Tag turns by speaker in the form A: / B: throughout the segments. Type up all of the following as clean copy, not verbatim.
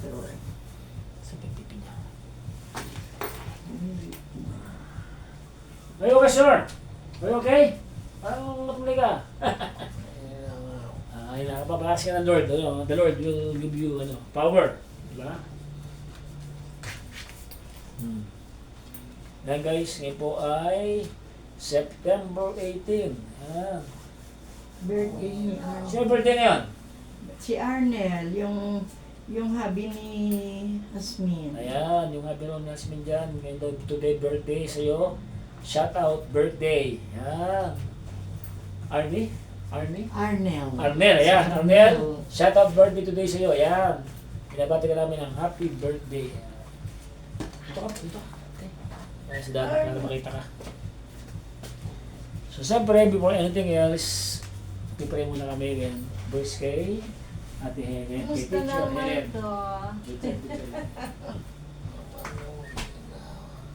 A: Pero, sa pipipi niya. Are you okay, sir? Are you okay? Parang matulay ka. Ay na, papalas ka ng Lord. Ano? The Lord will give you power. Diba? Yan guys, ngayon po ay September 18. Ayan.
B: Birthday ni Arnel.
A: Sino birthday ngayon?
B: Si Arnel, yung hubby ni Asmin.
A: Ayan, yung happy ni Asmin dyan. Ngayon daw today birthday sa'yo. Shout out birthday. Ayan. Arnie?
B: Arnel.
A: Arnel, ayan. Arnel, shout out birthday today sa'yo. Ayan. Pinabati ka namin ng happy birthday. Ito ka, ito. Ayan si Dada, para makita ka. So, siyempre, before anything else, pipray muna kami again. Verse kay Ate Helen.
B: Kumusta naman ito?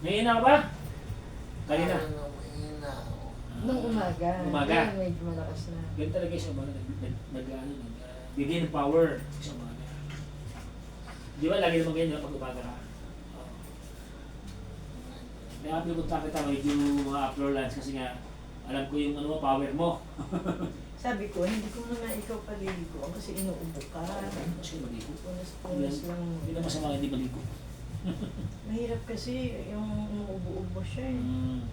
A: Nahihina ka ba? Kanina.
B: Nung umaga.
A: Umaga.
B: Ngayon, medyo malakas na.
A: Ganun talaga siya umaga. Bigay ng power sa umaga. Di ba lagi naman ganyan pag umaga ka? May happy punta kita medyo mga upload lines kasi nga alam ko yung power mo.
B: Sabi ko, hindi ko naman ikaw paliligo kasi inuubo ka.
A: Mas kayo maligo.
B: Punas lang.
A: Hindi na masama hindi maligo.
B: Mahirap kasi yung umuubo-ubo siya eh.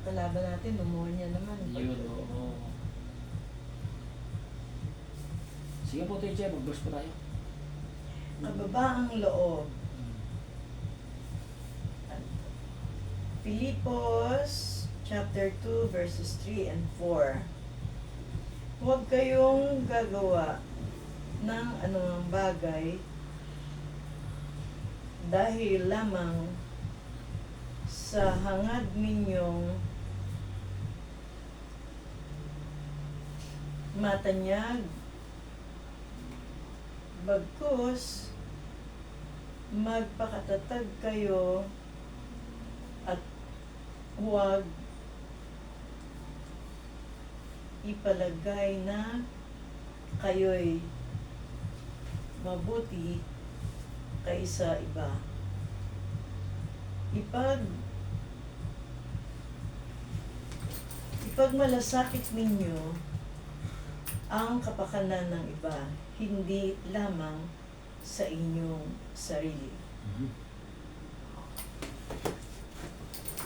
B: Kalaban natin, pneumonia naman.
A: Yun, oo. Sige po, teacher, mag-burst po tayo.
B: Kababa ang loob. Filipos chapter 2 verses 3 and 4. Huwag kayong gagawa ng anumang bagay dahil lamang sa hangad ninyong matanyag, bagkus magpakatatag kayo at huwag ipalagay na kayo'y mabuti kaysa iba. Ipagmalasakit ninyo ang kapakanan ng iba, hindi lamang sa inyong sarili.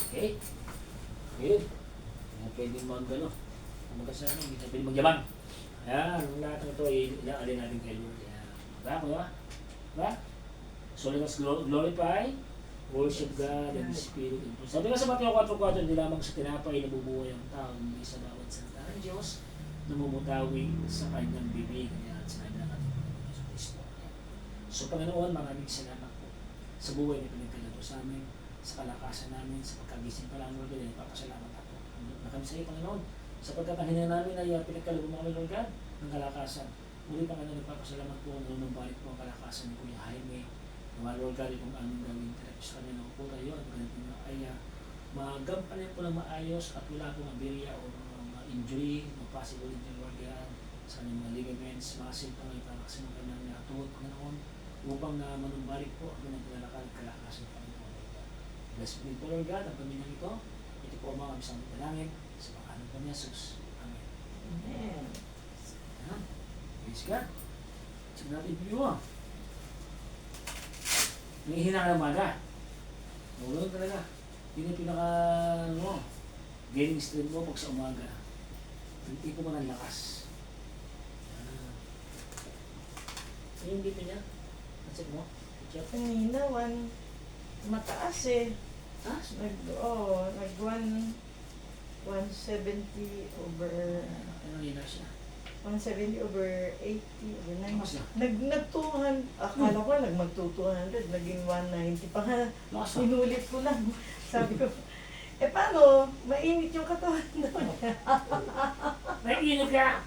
A: Okay? Good. Pwede magkasama, hindi na pwede magyabang. Ayan, ang lahat ng ito ay ilaalin natin kay Lord. Ayan. Diba? Diba? So let us glorify, worship God and His Spirit. Sabi nga sa Mateo 4:4, hindi lamang sa tinapay nabubuhay ang tao, hindi sa bawat salita ng Diyos, namumutawi sa kanyang bibig. Ayan, sa kanyang ating Panginoon Kristo. So Panginoon, maraming salamat po sa buhay na pinagkala sa amin, sa kalakasan namin, sa pagkagising pa lang, Lord, ay papasalamat ako. Na kami sa iyo, Panginoon, sapagkat ang hinang namin ay pinagkaloob mo kami, Lord God, ng kalakasan. Muli, Panginoon, nagpapasalamat po na numbalik po ang kalakasan ni Kuya Jaime. Mga Lord God, itong aming gawin sa kanya ng po tayo at ganito na ay magampanin po ng maayos at wala pong aberya o mga injury, mga possible injury, Lord God, sa kanyang mga ligaments, muscle, Panginoon, para kasi ng kanyang tuhod, Panginoon, upang na manumbalik po ang kanyang pinalakal kalakasan, Panginoon. Bless po Lord God, ang pamilyang ito. Ito po ang mga isang dalangin sa pangalan po ni Jesus. Amen.
B: Amen.
A: Ayan. Praise God. Sige natin view mo. Nangihina ka ng maga. Nawala talaga. Yun yung pinaka, gaining strength mo pag sa umaga. Hindi mo ng lakas. Yung dito niya. Check mo. Check.
B: Kanina, mataas eh.
A: Ha?
B: Nag 170 over...
A: Ano nila siya?
B: 170 over 80 over 90.
A: Lakas na.
B: Nag-200, akala ko mag-200, naging 190 pa nga.
A: Lakas na.
B: Inulit ko lang. Sabi ko, paano? Mainit yung katawan daw niya.
A: Nag-init ka.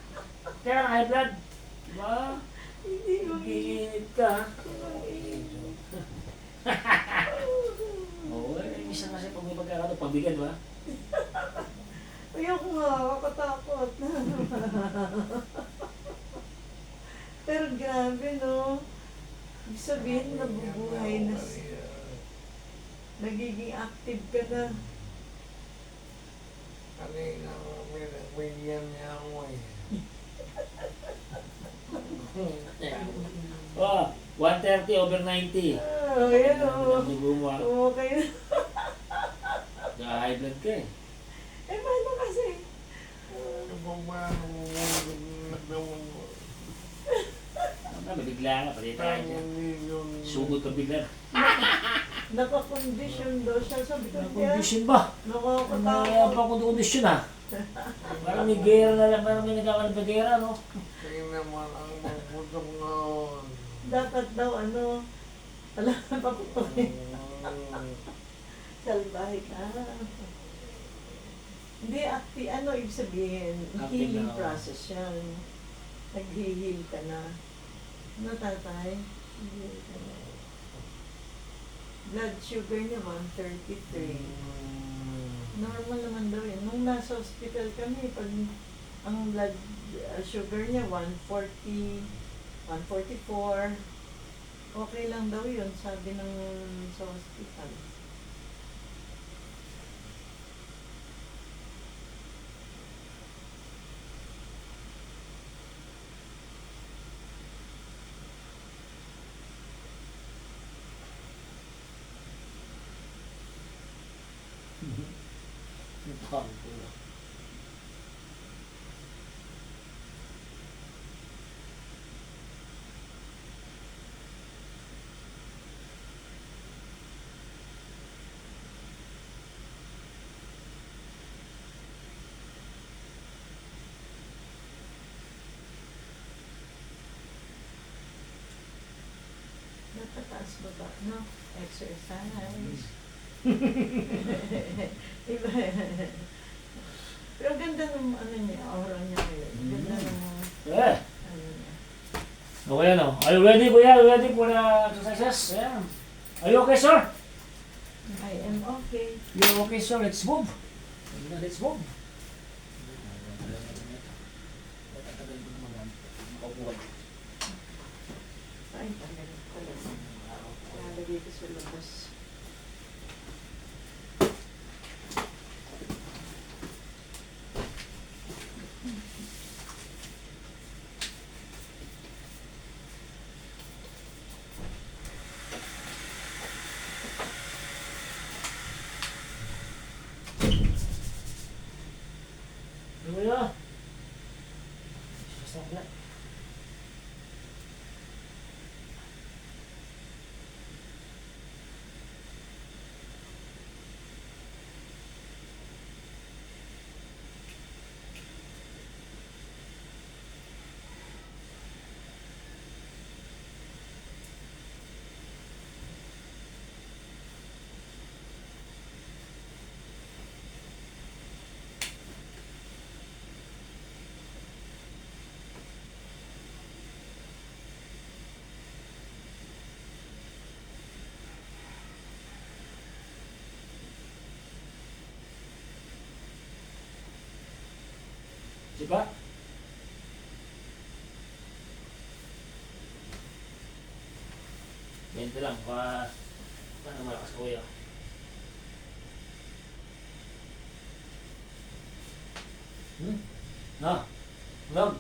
A: Kaya nga high blood. Diba?
B: Hindi ko
A: Nag-init ka. Oo, isa kasi pag may pagkakato, pagbigyan ba?
B: Ayoko nga, kakatakot. Pero grabe no, sabihin, nabubuhay na, nagiging active ka na.
C: Kanina, binigyan niya ako eh.
A: Oh, 130/90.
B: Ayan o.
A: Dugo mo ah.
B: Okay na.
A: High blood ka eh.
B: Eh, paano kasi?
A: Bigla nga, pati tayo dyan. Sugod ka bigla.
B: Naka-condition daw siya. Sabi ko,
A: Kondisyon ba? Kaya
B: nakakatakot.
A: pa kondisyon ah. Parang may gera na lang, parang may nagkakaroon pa gera, no?
C: Kaya naman ang magputok noon.
B: Dapat daw, wala na paputuloy. Salbahe ka. Hindi, ibig sabihin,
A: Active
B: healing
A: na,
B: process yan. Nag-heal ka na. Ano, tatay? Heal ka na. Blood sugar niya, 133. Normal naman daw yun. Nung nasa hospital kami, pag ang blood sugar niya, 140, 144, okay lang daw yun, sabi ng sa hospital. Natataas baba, no? Exercise. Iba. Pero ganda ng niya, aura niya ngayon. Ganda ng
A: Yeah.
B: niya.
A: Okay, ano? Are you ready, kuya? Are you ready for the exercises? Yeah. Are you okay, sir?
B: I am okay.
A: You're okay, sir. Let's move. Let's move.
B: Ay, talaga. Nalagay ko sa labas.
A: Ano yun? Basta wala. Diba? Ganito lang, paano malakas ka, kuya? Na? Ulam?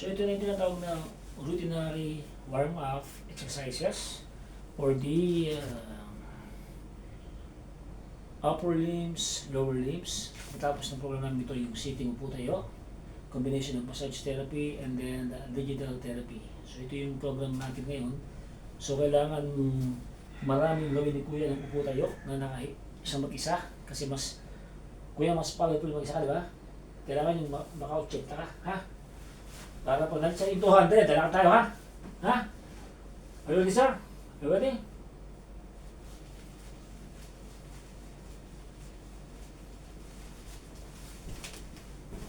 A: So ito na yung tinatawag na routinary warm-up exercises for the upper limbs, lower limbs. Tapos ng program namin ito yung sitting upo tayo, combination of massage therapy and then digital therapy. So ito yung program natin ngayon. So kailangan maraming gawin ni Kuya ng upo tayo na isang mag-isa kasi Kuya mas powerful mag-isa ka, di ba? Kailangan yung maka-check ka, ha? Para pag sa 200, kailangan tayo, ha? Ha? Are you ready, sir? Are you ready?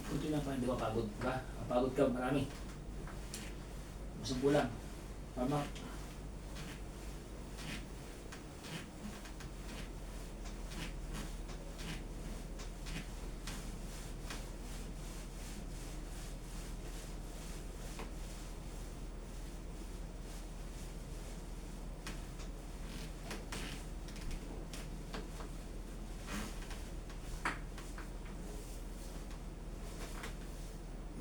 A: Kunti lang pa, hindi ba pagod ka? Pagod ka, marami. Masang kulang. Tama.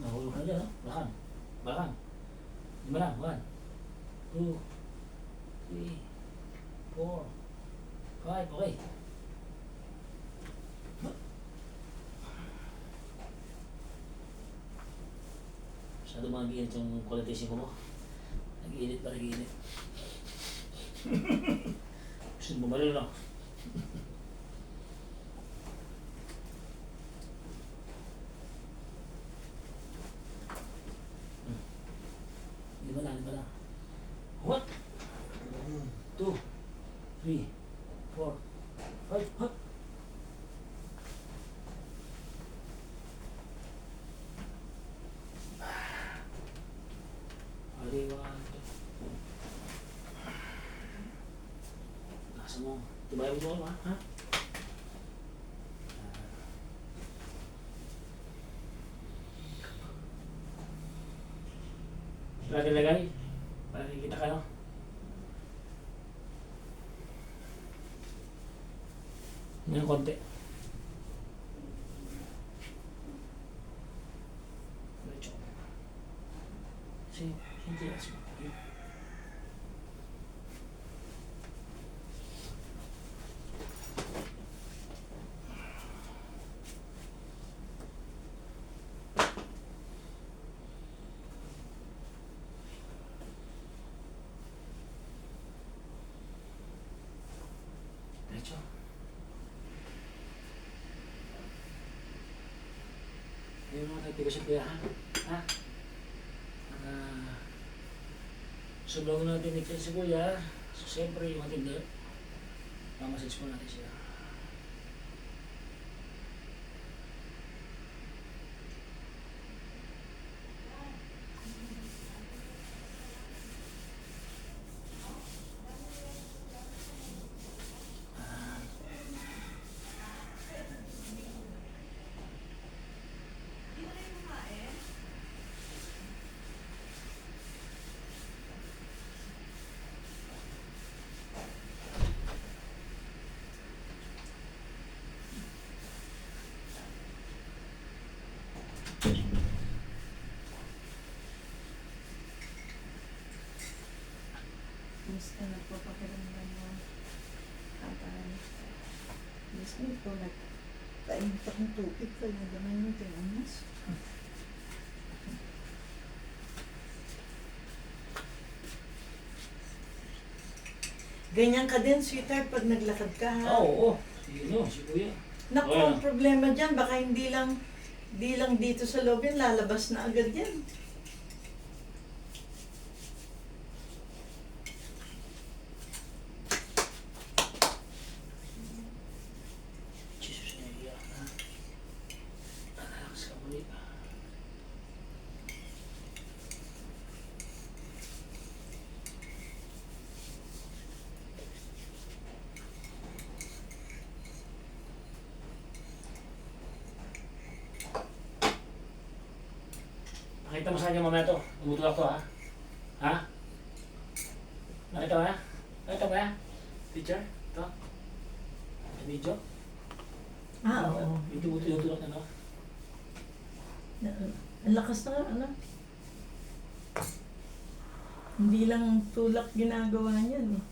A: Nahulog na dyan, no? Bakang. Bakang. Lima lang. 1, 2, 3, 4, 5. Okay. Masyado mag-iinit yung quality ko mo. Nag-iinit ba? Nag-iinit. Gusto mo maril, no? Lima lang. What? 2, 3, 4, 5. Hop. Aliwan. Nasa mo. Tibayan mo doon, ha? Lagay. Para kikita ka, no? Ngayon konti. Medyo. Hindi asma. Medyo. Ayun mga kaibigan Kuya, ha? Sobrang natin ni si Kuya. So, siyempre yung ating mamasage po natin siya.
B: Gusto nagpapakiramdam mo. Gusto ito nagtainit akong tubig. Kaya naman yung tinamas. Ganyan ka din, sweetheart, pag naglakad ka, ha?
A: Oo. Si Kuya.
B: Naku, ang problema dyan, baka hindi lang dito sa loob yan, lalabas na agad yan.
A: Jesus na iya. Relax ka muli. Nakita mo sa kanya mamaya to. Tumutulak to, ha? Ha? Nakita mo na? Nakita mo na? Picture? Ito? Sa video?
B: Oo.
A: Yung tulak na, no?
B: Ang lakas na, ano? Hindi lang tulak ginagawa niyan, eh.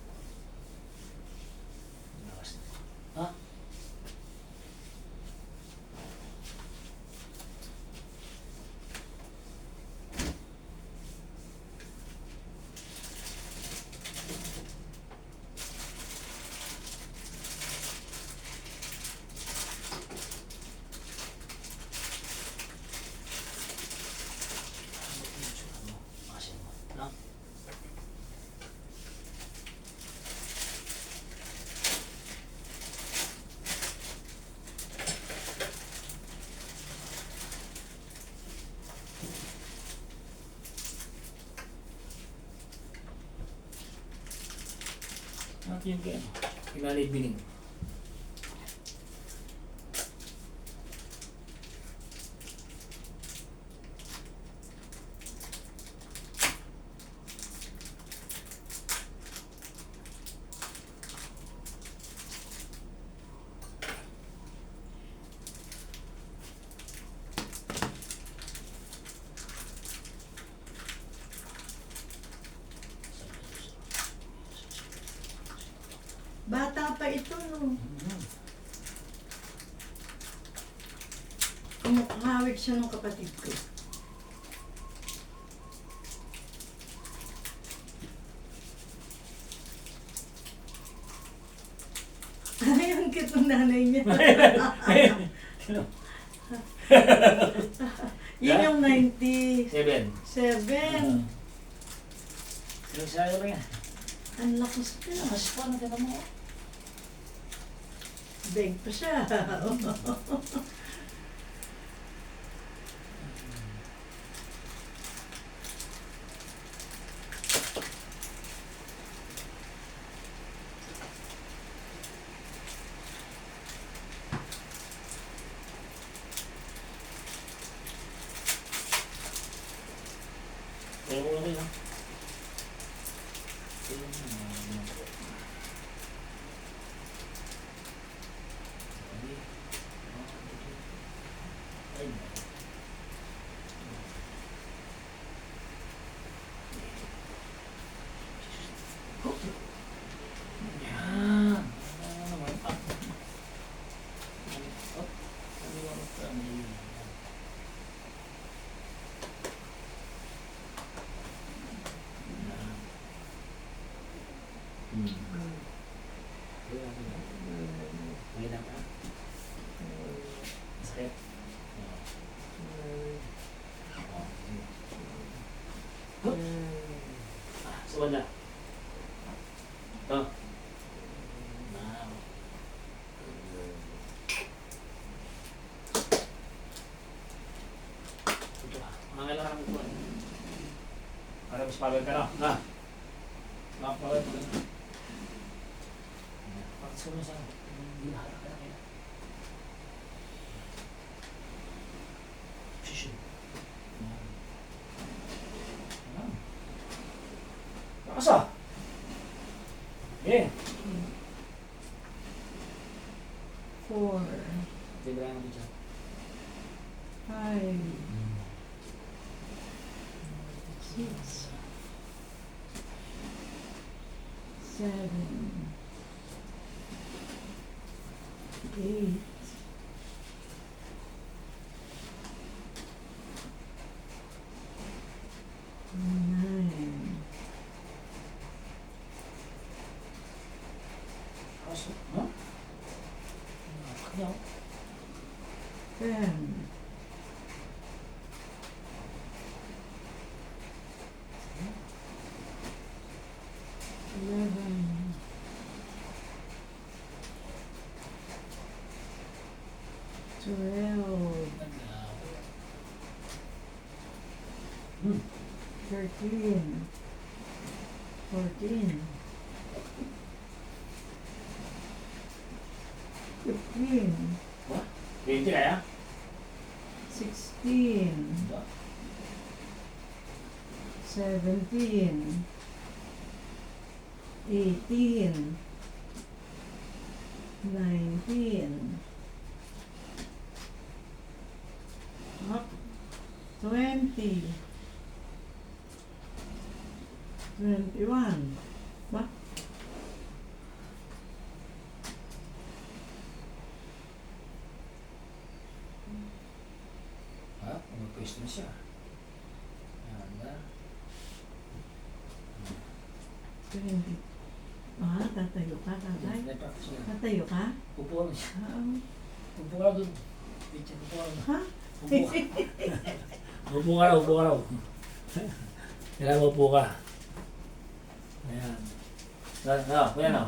A: Lakas na. Ha? natin yung kaya. Pinalay bining.
B: Bata pa ito, no? Kumukahawig siya ng kapatid ko. Ay, ang cute ng nanay niya. Yun yung 97.
A: Yung sayo rin yan.
B: Ang lakas ka.
A: Lakas pa, nagkata mo.
B: Beg pa siya.
A: Kaya mo lang yun. Sakit. Sa wala. Ito. Ito. Mga kailangan mo ito. Para mas power ka na. Ha? Mga power ka na. Bakit sa mga saan? Hindi na harap ka na kaya. Position. Lakas ah! Okay.
B: 4,
A: Libre naman dito.
B: 5, 6, 7, 8, 9,
A: Kaso, ha? Kaya,
B: 10, 11, 12, 13, 14, 15,
A: 20 kaya?
B: 16, 17, 18, 19, up, 20, 21, ba?
A: Ha? Umapwesto na siya. Ayan na.
B: 20. Ah, tatayo ka, tatay?
A: Nag-practice na.
B: Tatayo ka?
A: Upo ka siya.
B: Ah,
A: Upo ka doon. Picture, upo ka doon.
B: ha?
A: Upo ka. Upo ka raw, upo ka raw. Kailangan upo ka. Ayan. Kuya no?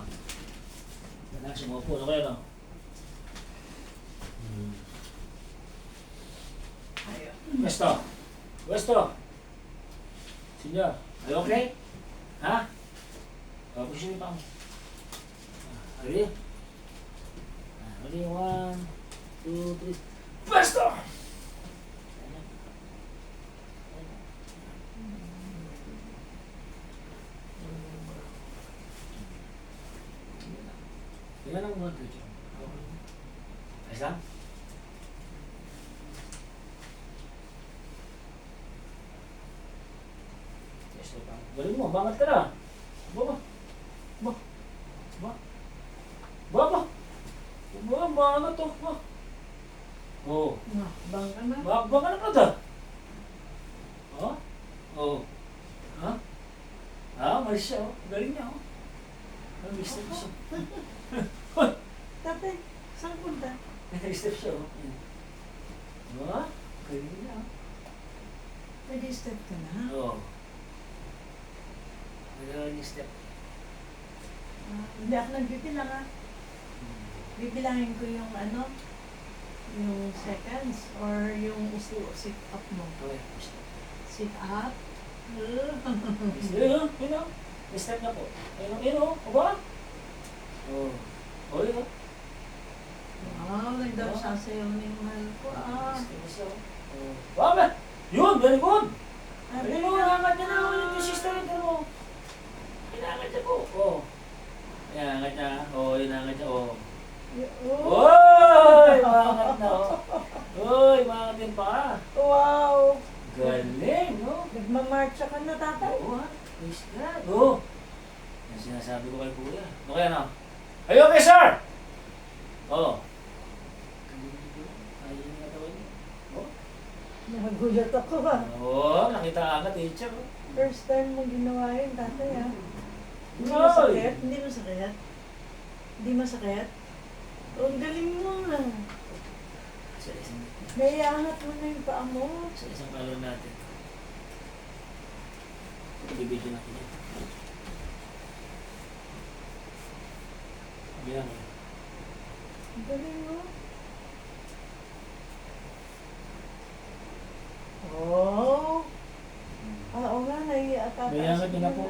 A: Kailangan sumupo. Ano kaya no? Westo. Westo. Senyor, are you okay? Ha? Pusinin pa mo. Ready? Ready, 1, 2, 3. Basta! Yan ang mga tuyo. Ayos lang? Yes, galing mo, bangat ka na. Baba. Ba. Ba. Baba. Ba, bangat to. Ba. Oh.
B: Bang ka na.
A: Ba ka na kada. Oh. Oh. Ha? Malis siya, oh. Galing niya, oh. Step siya.
B: Tatay, saan punta?
A: Step siya, oh. Ba? Galing niya, oh.
B: Pwede step ka na.
A: Oo. Magaling yung step.
B: Hindi ako nagbibilang ah. Bibilangin ko yung ano, yung seconds or yung sit up mo.
A: Okay.
B: Sit up.
A: Ayun, yun o. May step na po. Ayun o. Aba? Oo. O, yun o.
B: Wow, nagdasasayaw na yung mahal ko ah.
A: Step na siya o. Baba! Yun, very good!
B: Ah,
A: Ayun o, nangat niya na o. Yung sister ito mo. Inangat niya po. O. Inangat niya. O, inangat niya. O. Uy! Mangat na o. Uy, mangat din pa.
B: Wow!
A: Galing, no?
B: Nagmamarcha ka na, tatay.
A: Oo, ha? Praise God. Oo. Yan sinasabi ko kay Kuya. Ano kaya na? Are you okay, sir? Oo. Ayaw yung natawan niya. Oo.
B: Nagulat ako ba?
A: Oo, nakita agad, teacher.
B: First time mo ginawa yun, tatay ah. Hindi
A: Ay!
B: masakit? Hindi masakit? Hindi masakit? Oh, ang galing mo ah.
A: Sa isang,
B: Naiangat mo na yung paa mo.
A: sa isang kalor natin. Ibibidyo natin yan. Yan.
B: Ang galing mo. Oh! Oo nga, naiatataas.
A: Naiangat niya na po.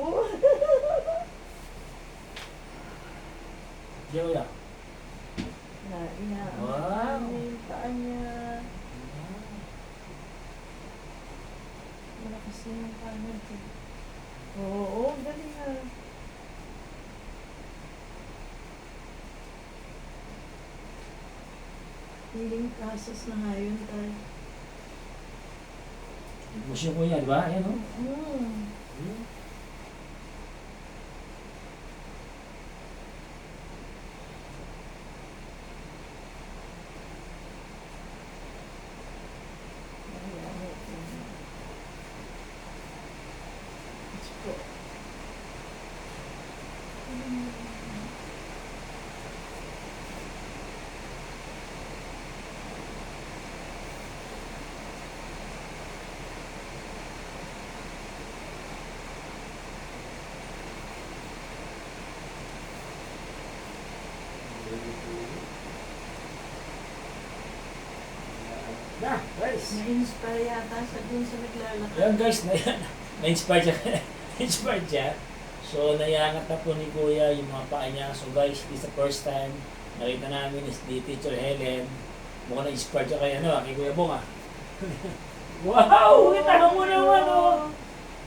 B: Oh!
A: Diyan mo yan.
B: Naiangat
A: Wow.
B: niya yung paa niya. Malakas na yung paa niya. Oo, galing ah. Healing process na nga yun, tay.
A: Musyo ko yan, di ba? Ayan, o.
B: Mm.
A: Na, guys.
B: Na-inspire yata sa dun sa naglalakad.
A: Ayan guys, na-inspire siya. Na-inspire siya. So, naiangat na po ni Kuya yung mga paa niya. So guys, this is the first time nakita namin is ni Teacher Helen. Mukhang na-inspire siya kay, kay Kuya Bong ah. Wow! Kita mo naman oh!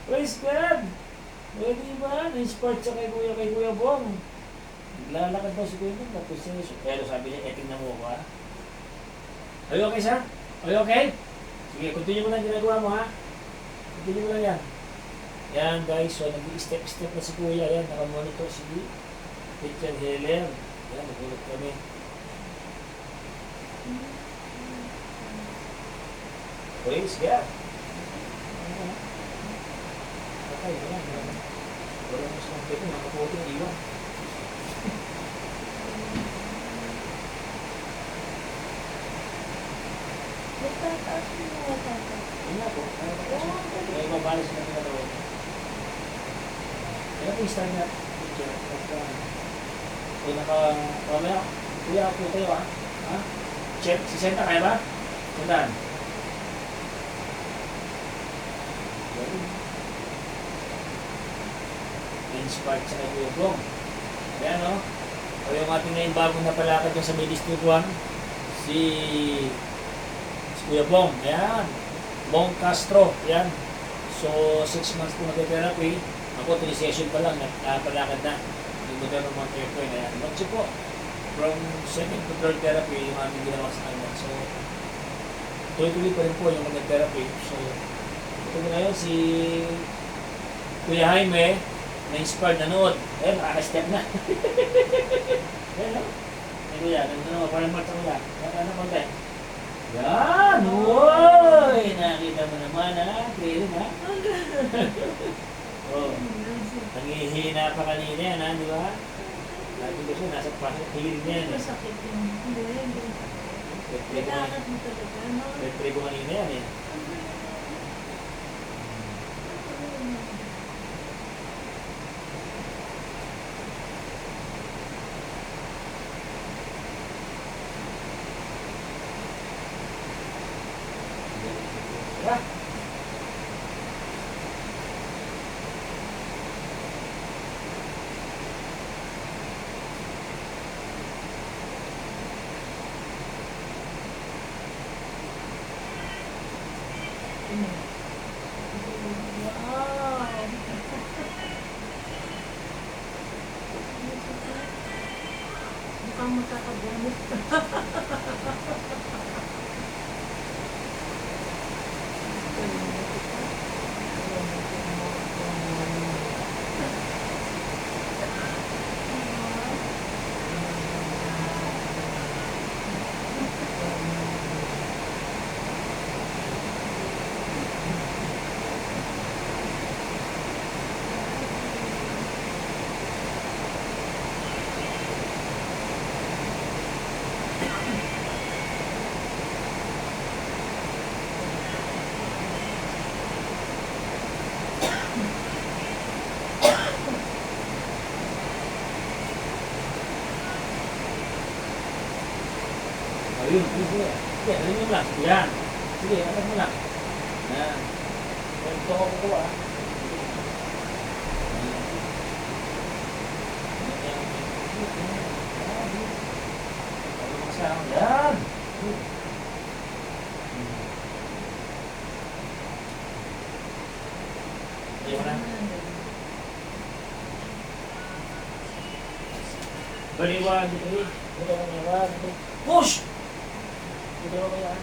A: Praise God! O diba? Na-inspire siya kay Kuya Bong. Lalakad daw si Kuya Bong. Tapos siya, pero sabi niya, tingnan mo ko ha. Are you okay, sir? Are you okay? Sige, continue mo lang ginagawa mo ha. Continue mo lang yan. Yan guys, so nag-step-step na si Kuya. Yan, nakamonitor si Teacher Helen. Yan, nagulot kami. Praise God. Okay, wala. Wala mo sa mga nakaputing iwan.
B: Nagtataas yung mga tatay.
A: Yun nga po. May mabalas na pinagawa niya. Kaya po yung start na picture. Kung mamaya, Kuya, po tayo ha. Ha? Check, si Senta kaya ba? Sandaan. na-inspired sa kay Kuya Bong. Ayan, no? O yung ating ngayon bagong napalakad yung sa May District 1, si Kuya Bong. Ayan. Bong Castro. Ayan. So, 6 months po nag-therapy. Ako, 3 session pa lang, napalakad na. Yung modern mga therapy. Ayan. Mag po. From second to third therapy, yung aming ginawa sa kanya. So, tuloy-tuloy pa rin po yung mag-therapy. So, ito mo ngayon si Kuya Jaime, na-inspired nanood. Ayan, nakaka-step na. Ayan, no? Ayan, Kuya, ganito naman, parang marta ko yan. Ano konti? Yan! Uy! Nakita mo naman, ha? Clearing, ha? Oh, nangihina pa kanina yan, ha? Di ba? Lagi ko siya, nasa hearing na yan.
B: Masakit yun. Hindi. Kailangan mo talaga, no?
A: Pray ko kanina yan, eh. Diba?
B: Wow! Mukhang makakagamit ka.
A: Ayun, sige. Sige, alin mo lang. Yan. Sige, atas mo lang. Yan. Ito ako kukuha. Yan. Ayaw na. Baliwan, dito. Dito ako ngayon. Push! Dito ako ngayon.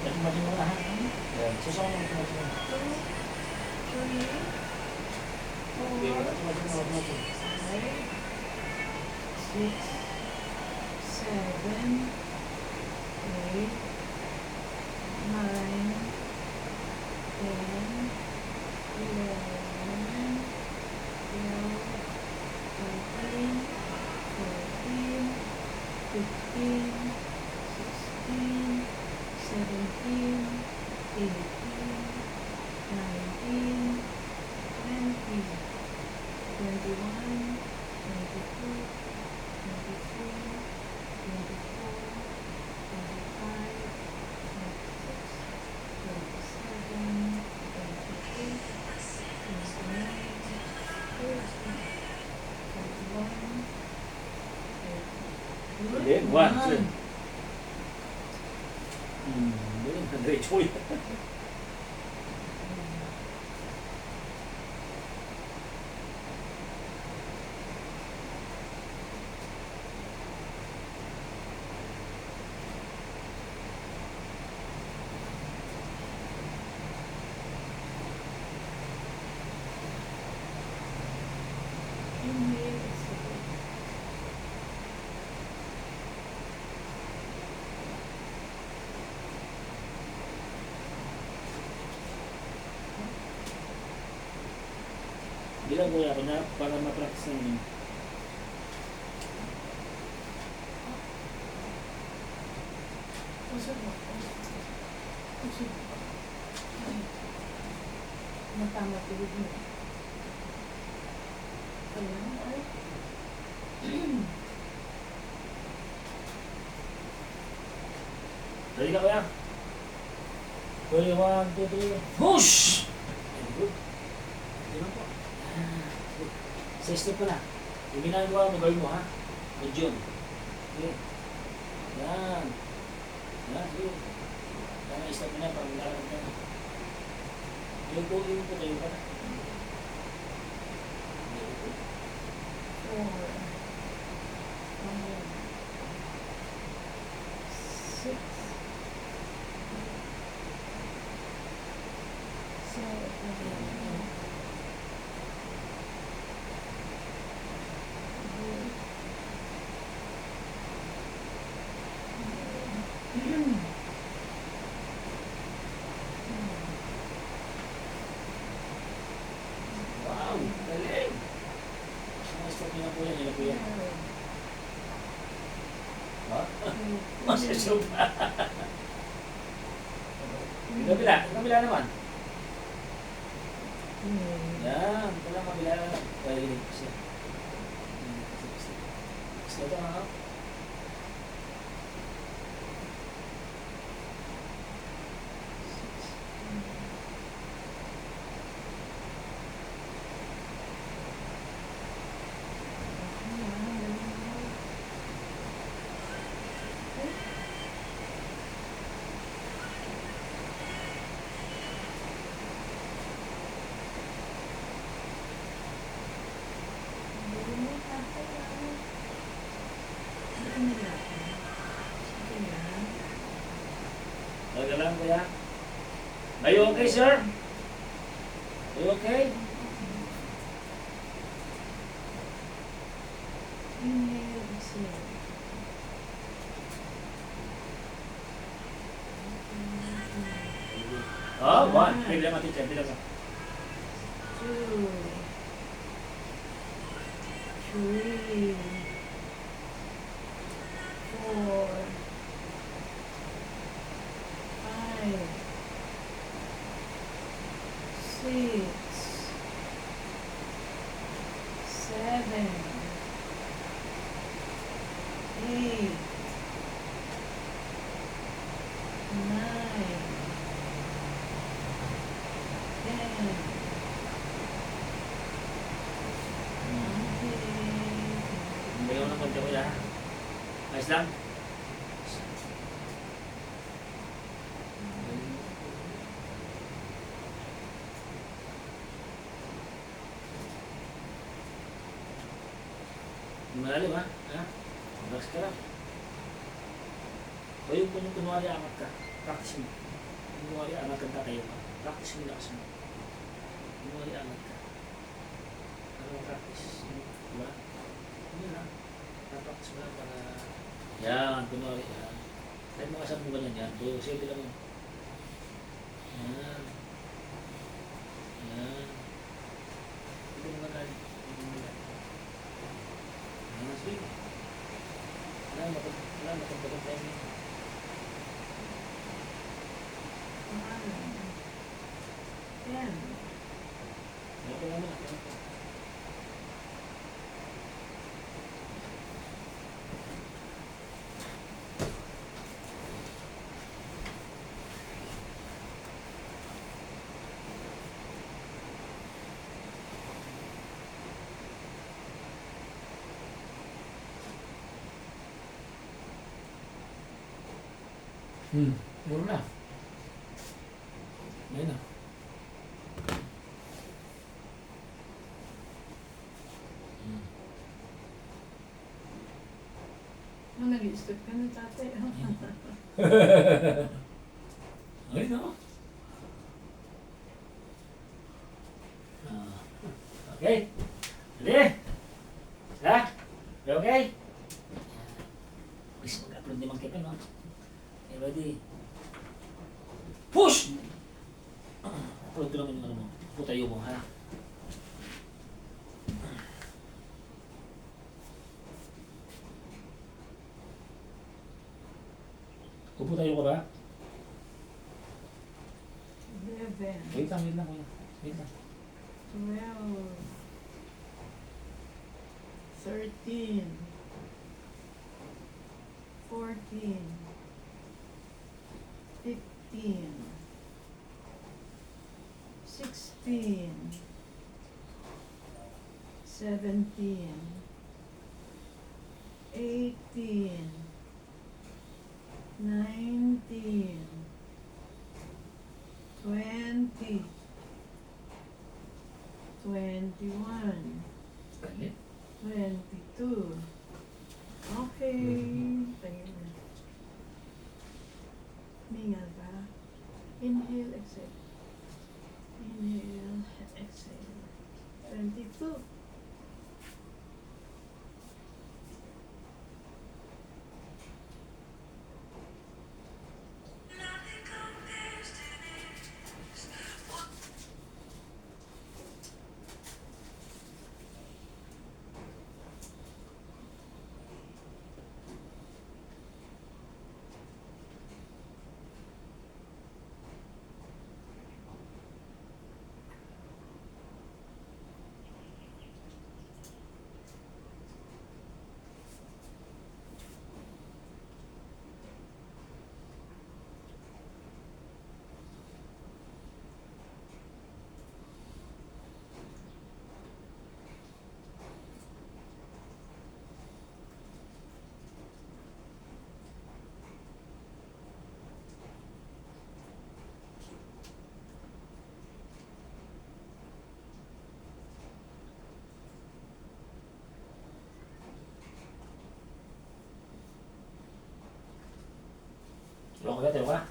A: Dito masin mo na ha. Yan. Susaw mo ito masin mo. Okay, wala ito masin mo.
B: 6, 7, 8, 9, 10, 11, 12, 13, 14, 15, 16, 17, 18, 19, 20, 21, 22, 23, 24, 25, 26, 27, 28, 29, 30, 31,
A: Galing, 1, 2. Galing, diretso yan. Bilang kuya ko na para ma-practice namin.
B: Matama tulog mo. Ayan, ay.
A: Ready ka kuya? Ready, 1, 2, 3. Push! Very good. Ganun po. Sa step ko na. Yung ginagawa mo, gawin mo ha. Medium. Okay. Yan. Yan, sige. Yan, step mo na, parang lalakad ka na. Yung po tayo ka na.
B: 4, 5, 6, 7,
A: Wow, galing. Mga step nyo na po yan, yun na po yan. Ha? Masasyo pa. Yung kabila naman. Yan, ito lang kabila. Galing ko siya. Step ito ha. Talaga lang kuya. Are you okay, sir? Are you okay?
B: Inhale, exhale.
A: Oh, one. Bilang mati dyan, bilang ka.
B: 2, 3, 4, 5, 6, 7, 8, 9, 10.
A: Bilang ng konti kuya. Ayos lang. Malalim ha? Ha? Relax ka lang. O yung kunwari angat ka. Practice mo. Kunwari angat ka tatayo ka. Practice mo lakas mo. Kunwari angat ka. Ano practice? Diba? Yun lang. Practice mo lang para... Yan, kunwari yan. Kahit makasama mo ganyan yan. So, sige lang mo. Yan. Yan. Hindi mo malalim. Hindi mo malalim. Yan, sige. Wala, matagdagan tayo niya.
B: Yan.
A: Ito naman, ito. Muro na. Ngayon na.
B: Nag-i-step ka na tatay.
A: Ay, no? Okay. Ready? Ha? You okay? Please, mag-upload naman kita, no? Okay, ready? Push! Upload ko naman yung ano mo. Putayo mo, ha? Upo tayo ka ba?
B: 11,
A: Wait lang, kuya. Wait lang.
B: 12, 13, 14, 15, 16, 17, 18, 19, 20, 21,
A: Galit.
B: 22. Okay. Tingin na. Mingal ka. Inhale, exhale. Inhale, exhale. 22.
A: Tulong ko ka?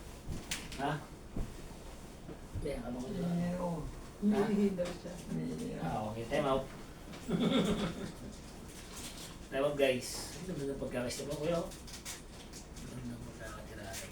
A: Ha? Hindi, ano ko dito?
C: Meron.
B: Hindi daw siya.
A: Okay, time out. Time out guys. Ito na ng pagkakastip ko kuya. Ito na ng pagkakatirahan.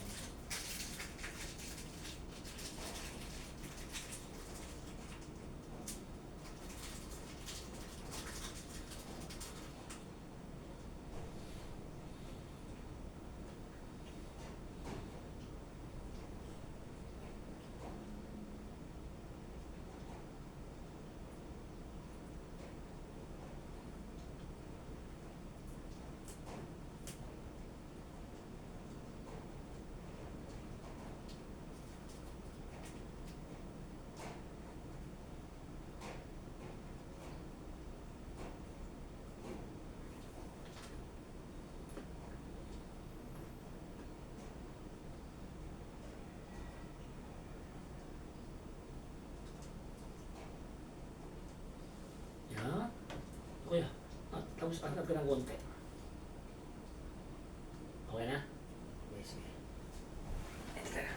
A: Yan. Kuya, tapos anap ka ng konti. Okay na? Okay, sige. Ito ka na.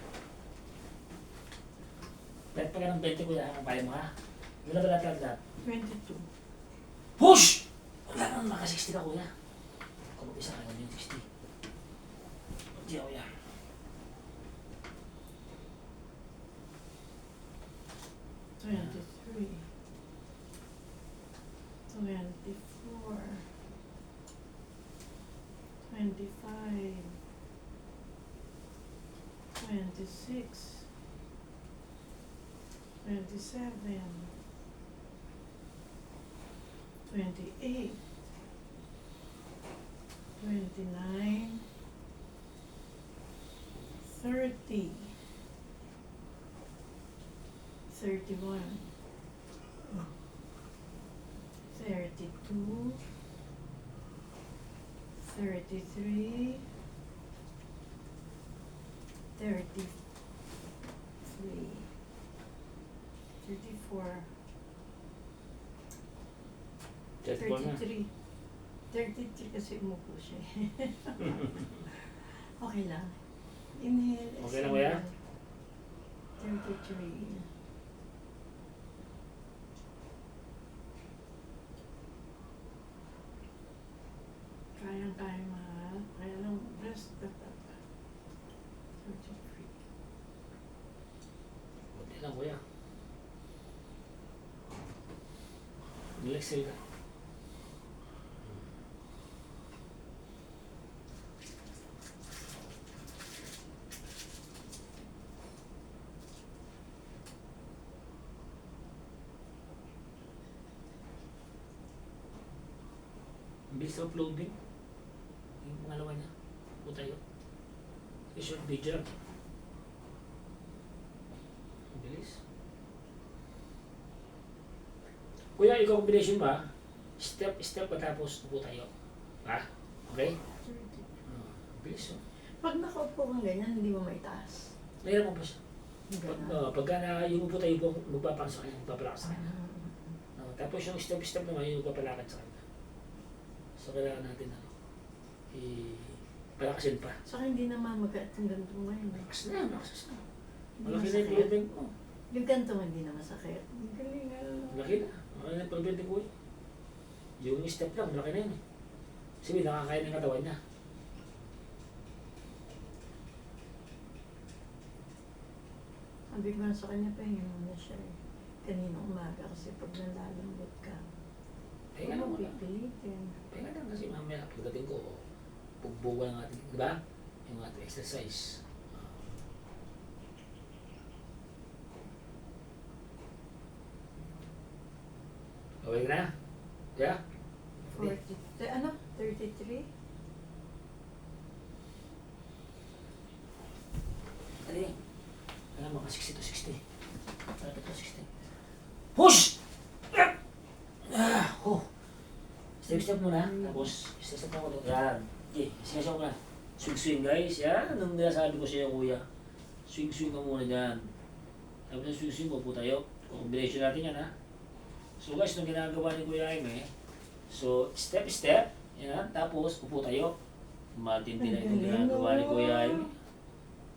A: Pwede pa ka ng 20 kuya, ang bayan mo ha? Wala ba lahat?
B: 22.
A: Push! Wala naman, maka 60 ka kuya. Kung mag-isa ka naman yung 60. Hindi ako yan.
B: Twenty-three, 24, 25, 26, 27, 28, 29, 30, 31, 32, 33, 33, 34, 33. 33 kasi umupo siya. Okay lang. Inhale,
A: Okay na kuya?
B: 33. Kayang-kaya mahal. Kaya lang, rest ka pa. 33.
A: Buti lang kuya. Relaxil ka. Ang bilis ng uploading. Yung pangalawa niya. Tayo. Short video lang. Ang bilis. Kuya, ikaw combination ba? Step matapos upo tayo. Ha? Okay?
B: 30.
A: Bilis yun.
B: Pag nakaupo kang ganyan, hindi mo maitaas.
A: Mayroon mo pa siya.
B: Ganun.
A: Pagka na yung upo tayo, magpapakas sa kanya, magpapalakas sa kanya. Tapos yung step naman, yung magpapalakad sa kanya. So kailangan natin palakasin pa.
B: Saka hindi naman mag-atong ganito ngayon.
A: Lakas na, lakas na.
B: Hindi
A: Malaki na yung
B: masakit.
A: improvement mo.
B: Yung ganito hindi na masakit. Ang galing nga.
A: Malaki na. Malaki na yung improvement ko eh. Yung step lang, malaki na yun eh. Sabi, nakakaya ng katawan niya.
B: Sabi ko nga sa kanya, pahingin mo na siya eh. Kanina umaga kasi pag nalalambot ka,
A: Pahinga lang
B: huwag mo
A: muna.
B: pipilitin.
A: Pahinga lang kasi mamaya pagdating ko, bugbugan ang ating, di ba? Yung ating exercise. Okay na? Yeah?
B: 40, ano? 33?
A: Ano mga 60 to 60. 30 to 60. Push! Step muna. Tapos, step mo ulit. Yan. Okay, sinasya ko na. Swing guys. Yan. Anong nasabi ko sa iyo kuya. Swing ka muna dyan. Tapos na swing mo po tayo. Combination natin yan ha. So guys, nung ginagawa ni Kuya Jaime, so step. Yan. Tapos, upo tayo. Matindi na itong ginagawa ni Kuya Jaime.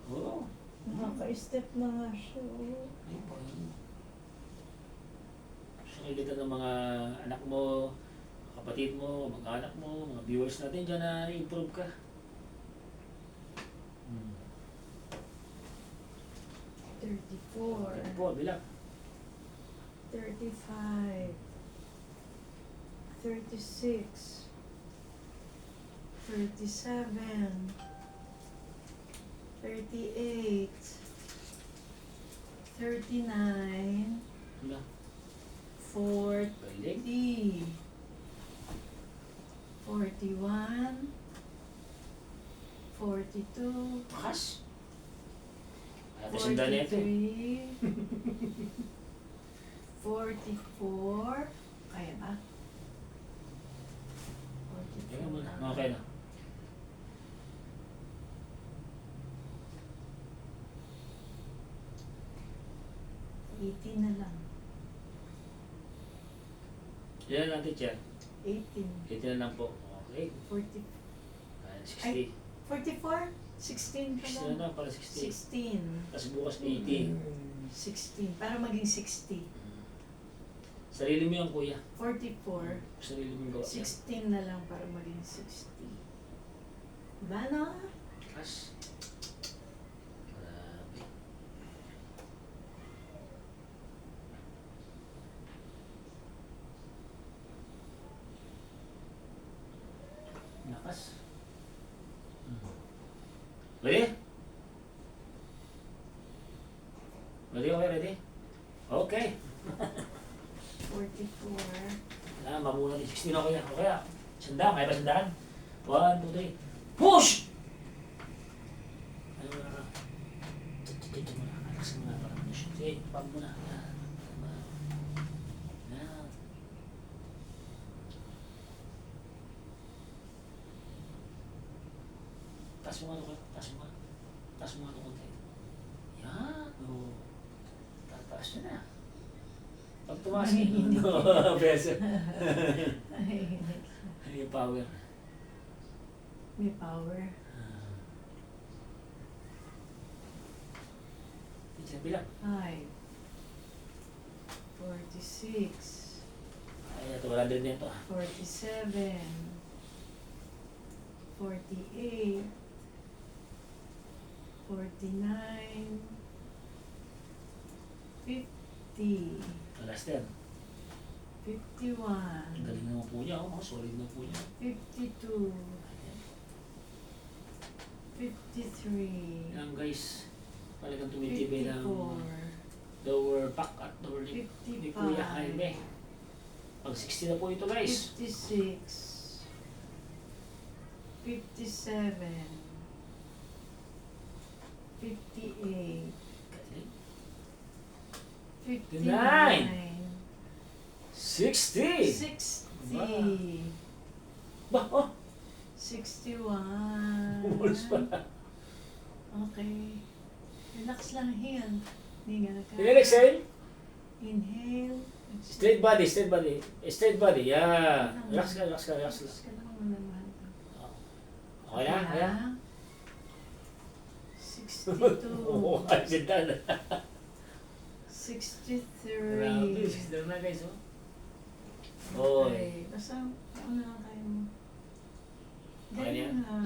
A: Oo.
B: Nakaka-step na nga siya. Oh.
A: Ayun po yun. So, nakikita ng mga anak mo, kapatid mo, mga anak mo, mga viewers natin dyan na improve ka.
B: 34.
A: Po, bilang.
B: 35. 36. 37. 38. 39.
A: Bilang.
B: 40. 41. 42.
A: Makas. Ate sanda na ito.
B: 44. Kaya ba?
A: Tingnan mo na. Okay na.
B: $18 na lang.
A: Yan natin dyan.
B: 18.
A: Ito na lang po. Okay.
B: 40.
A: 60.
B: 44? 16 pa
A: 60
B: lang.
A: na lang para 60.
B: 16.
A: Tapos bukas 80.
B: 16. Para maging 60.
A: Sarili mo yan kuya.
B: 44.
A: Sarili mo gawa.
B: 16 na lang para maging 60. Diba no?
A: Kas. Grabe. Lakas. Ready? Ready? Okay, ready? Okay.
B: 44.
A: Mamuna din 16 ako yan. Okay ah. Sandaan, kaya ba sandaan? 1, 2, 3. Push! Ano mo na ka? Tito mo na. Relax mo na. Parang push. Sige, pag mo na. Yan. Yan. Taas mo nga ito. Taas mo nga. Taas mo nga ito konti. Yan. O. Tataas nyo na. Pag tumaas hindi mo. Beso. Yung power.
B: May power.
A: Diyan bilang.
B: 5. 46.
A: Ay, ito wala din nito ah.
B: 47. 48. 49. 50.
A: Last 10.
B: 51.
A: Ang galing naman po niya. Oh, solid na po niya.
B: 52. 53.
A: Yan guys. Talagang tumitibay ng
B: 54.
A: lower back at lower leg ni Kuya Jaime. Pag 60 na po ito guys.
B: 56. 57. 58.
A: Galing.
B: 59.
A: 60!
B: 60.
A: Ba, oh!
B: 61.
A: Umalis pa.
B: Okay. Relax lang hand. Hinga ka.
A: Exhale.
B: Inhale.
A: Straight body, straight body. Straight body, yeah. Relax ka, relax ka, relax
B: Relax
A: ka.
B: ka lang naman, mahal ko.
A: Okay na, kaya?
B: 62.
A: Oo, kasi dala.
B: 63.
A: Grabe, dala na guys, oh. Oh.
B: Okay. Basta, ano lang kayo mo.
A: Okay na yan?
B: Ganyan na.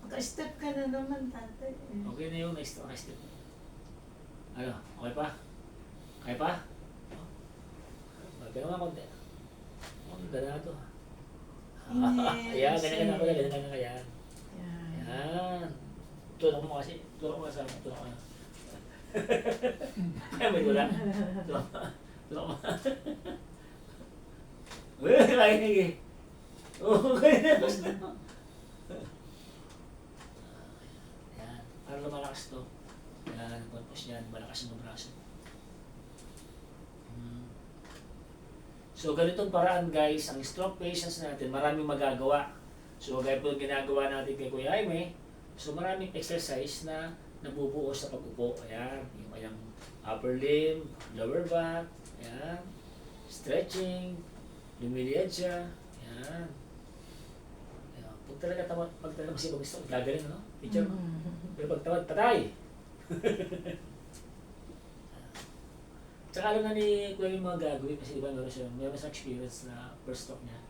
B: Maka-step ka na naman, tatay.
A: Okay na yung next step. Ano, okay pa? Okay pa? Okay naman konti. Oh, ganado. Ayan, ganyan pala, ganyan kaya.
B: Yan.
A: Ayan. Tulak mo kasi. Tulak mo kasi. Tulak mo. Ay, may tulak. Tulak mo. Tulak mo. Uy, nakinig eh. Okay na. Ayan. Para lumalakas to. Ayan, purpose niyan. Malakas yung braso. So, ganitong paraan guys, ang stroke patients natin, maraming magagawa. So, gaya po yung ginagawa natin kay Kuya Jaime, so maraming exercise na nabubuo sa pag-upo. Ayan, yung kanyang upper limb, lower back, ayan, stretching, lumiliyad siya, ayan. Ayan. Pag talaga masibag gusto, gagaling, no? Teacher, pero pag tawad, patay! Tsaka alam na ni Kuya yung mga gagawin kasi diba meron sa experience na first stroke niya.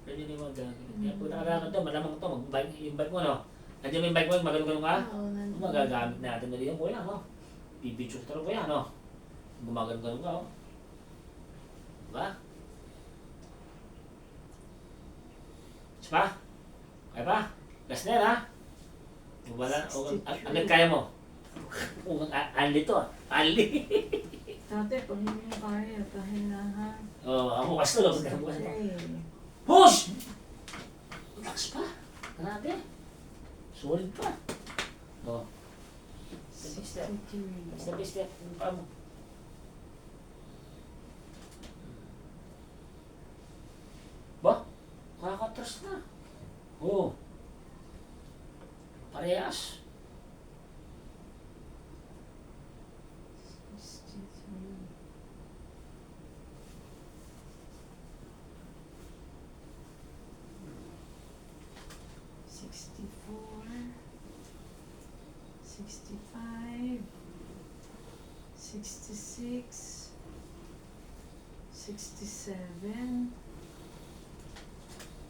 A: Pero yun yung mga gagawin. Kaya pag nakalaman to, malamang to, yung bike mo, no? Nandiyan mo yung bike mo, magalong-galong ka?
B: Oo, nandiyan.
A: Magagamit natin na yung kuya, no? Bibidyo ko talaga kuya, no? Gumagalong-galong ka, oh. Diba? Isa pa? Kaya pa? Gas na yan, ha? Wala, agad kaya mo. Anli to, anli.
B: Tatay, pag hindi mo kaya, pahingahan.
A: Oo, ako bukas to, bukas to.
B: Okay.
A: Push! Relax pa. Grabe. Solid pa. Oh. Step by step.
B: 63.
A: Step by step. Yung paa mo. Ba? Kakatras na. Oo. Parehas.
B: 65, 66, 67,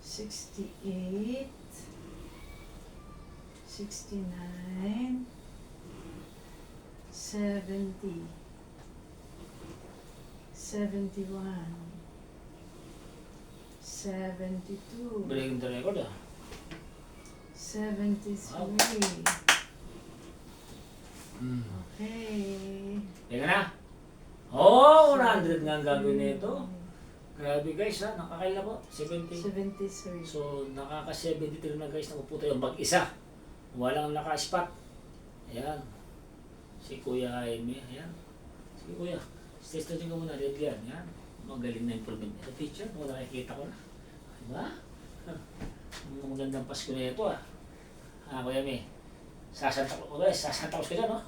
B: 68, 69, 70, 71, 72,
A: Breaking the record, ah.
B: 73. Okay.
A: Teka na. Oh, 100 nga ang gagawin nito. Grabe guys, ha. Nakakaila po. 70.
B: 73.
A: So, nakaka-73 na guys na upo tayo mag-isa. Walang naka-spot. Ayan. Si Kuya Jaime. Ayan. Sige Kuya. Stretching ko muna. Red yan. Ayan. Magaling na improvement nito. Teacher, kung nakikita ko na. Diba? Ang magandang Pasko na ito, ah. Kuya Jaime. Sasanta ko guys. Sasanta ko siya, no?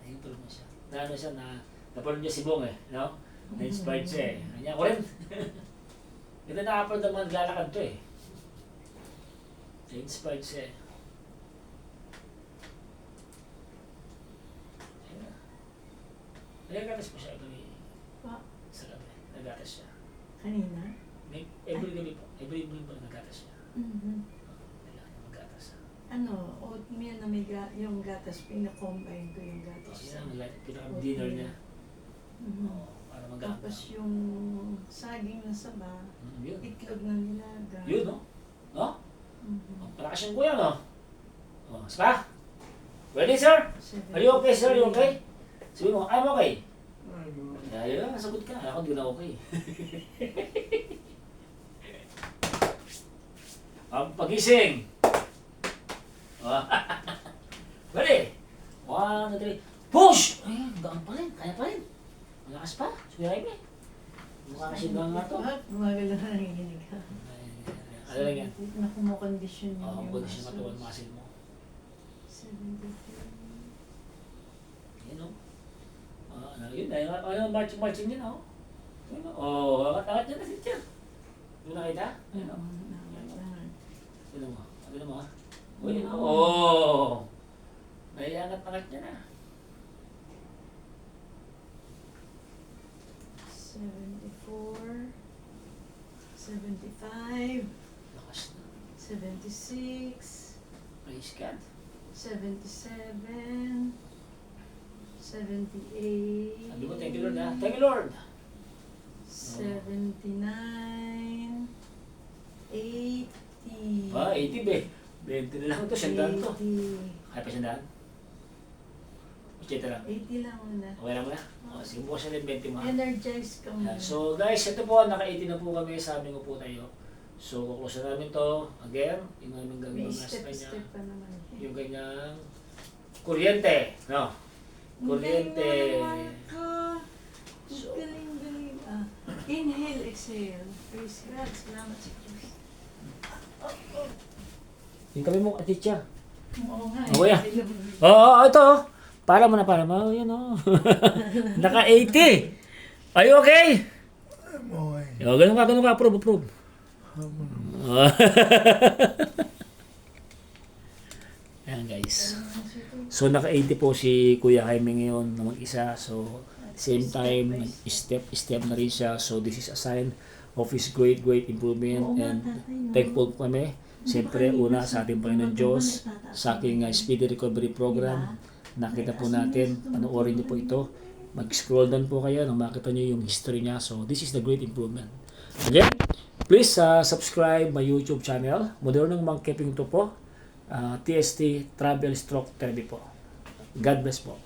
A: Na-improve na siya. Na-ano siya na napanood niya si Bong, eh. No? Na-inspired siya, eh. Kanya ko rin. Ito na-upload ang mga naglalakad to, eh. Na-inspired siya, eh. Ayan. Nagagatas po siya sa gabi. Nagagatas siya.
B: Kanina?
A: Every gabi po. Every evening po nagagatas siya. Kailangan niya maggatas.
B: Ano, oatmeal na may yung gatas, pinakombine ko yung gatas.
A: Yan ang pinaka-dinner niya. Para maganda.
B: Tapos yung saging na saba,
A: Yun.
B: itlog na nilaga.
A: Yun, no? No? Palakas yung kuya, no? Spa? Ready, sir? Are you okay, sir? Are you okay? Sabi mo, I'm okay. Yun, nasagot ka. Ako di na okay. Pagising. Ready? 1, 2, 3. Push! Ayun, gaan pa rin. Kaya pa rin. Malakas pa. Sumiray mo eh. Makakasimba nga to.
B: Gumagalaw na nanginginig ka.
A: Ano lang yan?
B: Nakumukondisyon yun
A: Ang
B: yung
A: kondisyon katawan muscle mo.
B: 73.
A: Yan o. Yun na. Marching yun o. Angat niya na si Tiyan. Yung nakita? Yan o. Ano mo? Ano mo? Uy, naiangat-angat niya na.
B: 74, 75,
A: Lakas na.
B: 76,
A: Praise God.
B: 77, 78.
A: Sabi mo, thank you Lord ha. Thank you Lord.
B: 79, 80.
A: 80 be. 20 na lang ito. Sandaan to.
B: 80.
A: Kaya pa sandaan? 80 lang.
B: 80 lang muna.
A: Okay lang mo na? Sige bukas na rin 20 mo ha.
B: Energize ka muna.
A: So guys, ito po, naka-80 na po kami, sabi ko po tayo. So, kuklose na namin to. Again, yung aming
B: May
A: gagawin na sa kanya.
B: step-step pa naman.
A: Yung kanyang kuryente. No? Kuryente. So,
B: Galing-galing. Inhale, exhale. Praise God. Salamat sa Diyos.
A: yung kami mo, atitya.
B: Oo nga.
A: Oh, kuya. Oo, ito. Para mo. Yan o. Naka-80. Are you okay?
C: Boy.
A: Ganun ka. Approve. Ayan guys. So naka-80 po si Kuya Jaime ngayon na mag-isa. So same time, step na rin siya. So this is a sign of his great improvement and thankful po kami. Siyempre, una sa ating Panginoon Diyos, sa aking speedy recovery program. Nakita po natin, panoorin niyo po ito. Mag-scroll down po kayo nang makita niyo yung history niya. So this is the great improvement. Again, please subscribe my YouTube channel. Modernong Mangkeping to po. TST Travel Stroke Therapy po. God bless po.